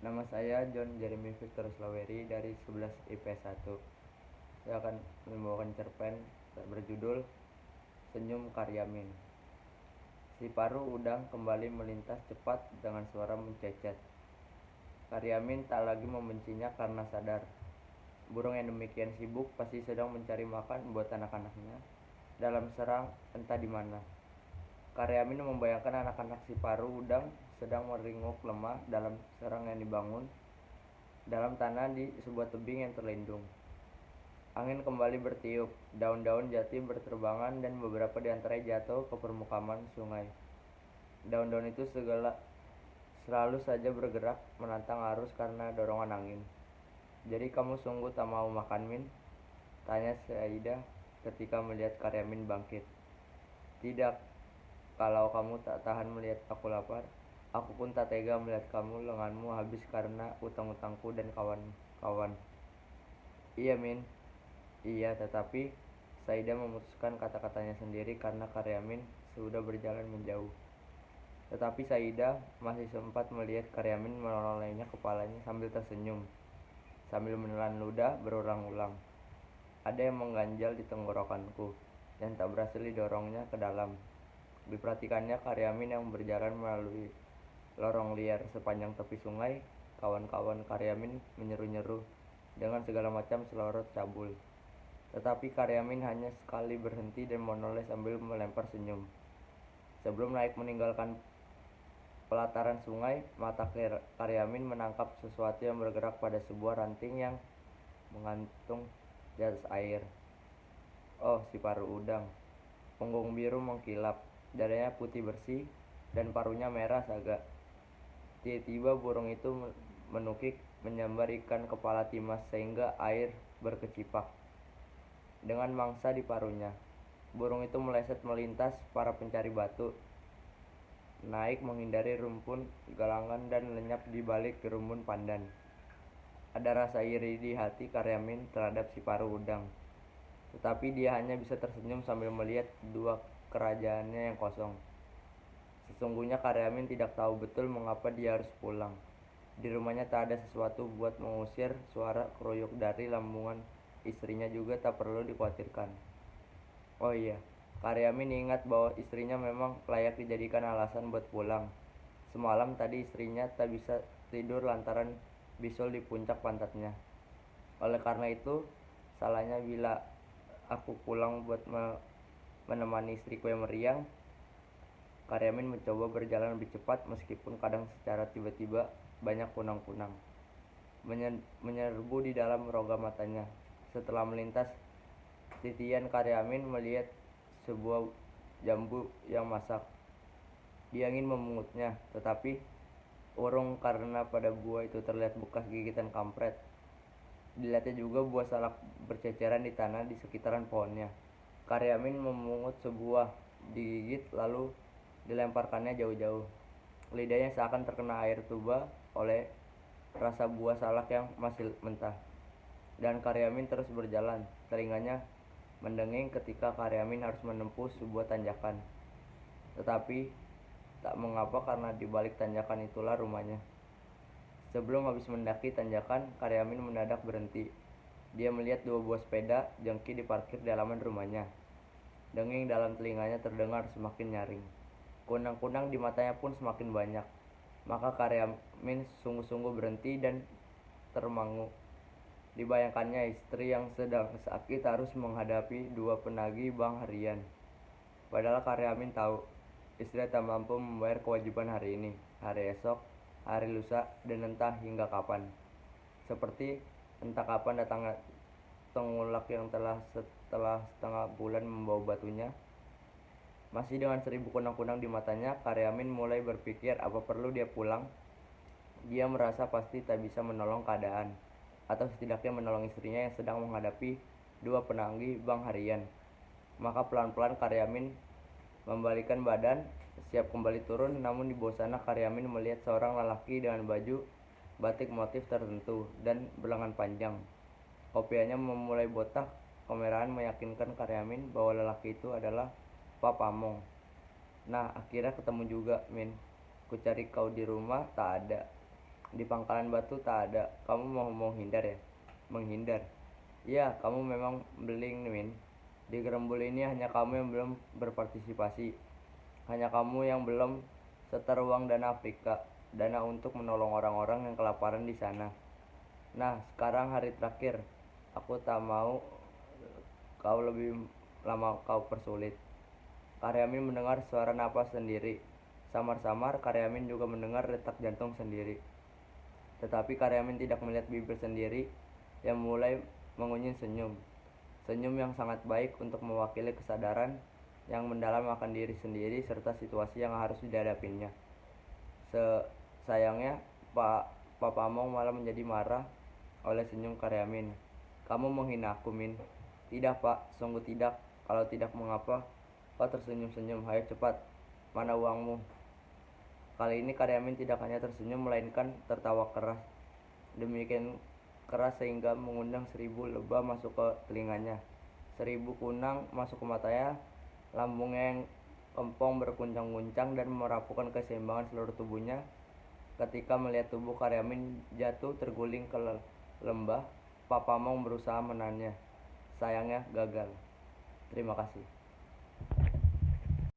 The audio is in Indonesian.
Nama saya John Jeremy Victor Slaweri dari 11 IPS 1. Saya akan membawakan cerpen berjudul Senyum Karyamin. Si paruh udang kembali melintas cepat dengan suara mencecet. Karyamin tak lagi membencinya karena sadar burung yang demikian sibuk pasti sedang mencari makan buat anak-anaknya dalam serang entah di mana. Karyamin membayangkan anak-anak si paruh udang sedang meringuk lemah dalam sarang yang dibangun dalam tanah di sebuah tebing yang terlindung. Angin kembali bertiup, daun-daun jati berterbangan dan beberapa di antaranya jatuh ke permukaan sungai. Daun-daun itu selalu saja bergerak menantang arus karena dorongan angin. "Jadi kamu sungguh tak mau makan, Min?" tanya Saidah ketika melihat Karyamin bangkit. "Tidak, kalau kamu tak tahan melihat aku lapar, aku pun tak tega melihat kamu lenganmu habis karena utang-utangku dan kawan-kawan." "Iya, Min. Iya, tetapi..." Saida memutuskan kata-katanya sendiri karena Karyamin sudah berjalan menjauh. Tetapi Saida masih sempat melihat Karyamin menolehnya kepalanya sambil tersenyum, sambil menelan ludah berulang-ulang. "Ada yang mengganjal di tenggorokanku dan tak berhasil didorongnya ke dalam." Diperhatikannya Karyamin yang berjalan melalui lorong liar sepanjang tepi sungai. Kawan-kawan Karyamin menyeru-nyeru dengan segala macam selorot cabul. Tetapi Karyamin hanya sekali berhenti dan menoleh sambil melempar senyum. Sebelum naik meninggalkan pelataran sungai, mata Karyamin menangkap sesuatu yang bergerak pada sebuah ranting yang menggantung di atas air. Oh, si paruh udang. Punggung biru mengkilap, dadanya putih bersih, dan paruhnya merah saga. Tiba-tiba burung itu menukik menyambar ikan kepala timas sehingga air berkecipak dengan mangsa di paruhnya. Burung itu meleset melintas para pencari batu, naik menghindari rumpun galangan dan lenyap di balik gerumbun pandan. Ada rasa iri di hati Karyamin terhadap si paruh udang, tetapi dia hanya bisa tersenyum sambil melihat dua kerajaannya yang kosong. Sesungguhnya Karyamin tidak tahu betul mengapa dia harus pulang. Di rumahnya tak ada sesuatu buat mengusir suara keruyuk dari lambungan istrinya juga tak perlu dikhawatirkan. Oh iya, Karyamin ingat bahwa istrinya memang layak dijadikan alasan buat pulang. Semalam tadi istrinya tak bisa tidur lantaran bisul di puncak pantatnya. Oleh karena itu, salahnya bila aku pulang buat menemani istriku yang meriang. Karyamin mencoba berjalan lebih cepat meskipun kadang secara tiba-tiba banyak kunang-kunang menyerbu di dalam rongga matanya. Setelah melintas titian, Karyamin melihat sebuah jambu yang masak. Dia ingin memungutnya, tetapi urung karena pada buah itu terlihat bekas gigitan kampret. Dilihatnya juga buah salak berceceran di tanah di sekitaran pohonnya. Karyamin memungut sebuah, digigit lalu dilemparkannya jauh-jauh. Lidahnya seakan terkena air tuba oleh rasa buah salak yang masih mentah. Dan Karyamin terus berjalan. Telinganya mendenging ketika Karyamin harus menempuh sebuah tanjakan. Tetapi tak mengapa karena di balik tanjakan itulah rumahnya. Sebelum habis mendaki tanjakan, Karyamin mendadak berhenti. Dia melihat dua buah sepeda jengki diparkir di halaman rumahnya. Denging dalam telinganya terdengar semakin nyaring. Kunang-kunang di matanya pun semakin banyak. Maka Karyamin sungguh-sungguh berhenti dan termangu. Dibayangkannya istri yang sedang sakit harus menghadapi dua penagih bank harian. Padahal Karyamin tahu istri tak mampu membayar kewajiban hari ini, hari esok, hari lusa, dan entah hingga kapan. Seperti entah kapan datangnya tengulak yang setelah setengah bulan membawa batunya. Masih dengan 1000 kunang-kunang di matanya, Karyamin mulai berpikir apa perlu dia pulang. Dia merasa pasti tak bisa menolong keadaan, atau setidaknya menolong istrinya yang sedang menghadapi dua penagih bank harian. Maka pelan-pelan Karyamin membalikkan badan, siap kembali turun. Namun di bawah sana Karyamin melihat seorang lelaki dengan baju batik motif tertentu dan berlengan panjang. Kopiahnya memulai botak. Kemerahan meyakinkan Karyamin bahwa lelaki itu adalah Pak Pamong. "Nah, akhirnya ketemu juga, Min. Ku cari kau di rumah, tak ada." Di pangkalan batu tak ada. Kamu mau menghindar ya? Menghindar. Iya, kamu memang beling, Min. Di Gerembul ini hanya kamu yang belum berpartisipasi. Hanya kamu yang belum setor uang dana Afrika, dana untuk menolong orang-orang yang kelaparan di sana. Nah, sekarang hari terakhir. Aku tak mau kau lebih lama kau persulit. Karyamin mendengar suara napas sendiri. Samar-samar Karyamin juga mendengar detak jantung sendiri. Tetapi Karyamin tidak melihat bibir sendiri yang mulai mengunyah senyum. Senyum yang sangat baik untuk mewakili kesadaran yang mendalam akan diri sendiri serta situasi yang harus dihadapinya. Sayangnya, Pak Pamong malah menjadi marah oleh senyum Karyamin. Kamu menghina aku, Min. Tidak, Pak, sungguh tidak. Kalau tidak, mengapa kau tersenyum-senyum? Hayo cepat, mana uangmu? Kali ini Karyamin tidak hanya tersenyum, melainkan tertawa keras. Demikian keras sehingga mengundang 1000 lebah masuk ke telinganya. 1000 kunang masuk ke matanya, lambungnya yang kempong berguncang-guncang dan merapuhkan keseimbangan seluruh tubuhnya. Ketika melihat tubuh Karyamin jatuh terguling ke lembah, Pak Pamong berusaha menahannya. Sayangnya gagal. Terima kasih.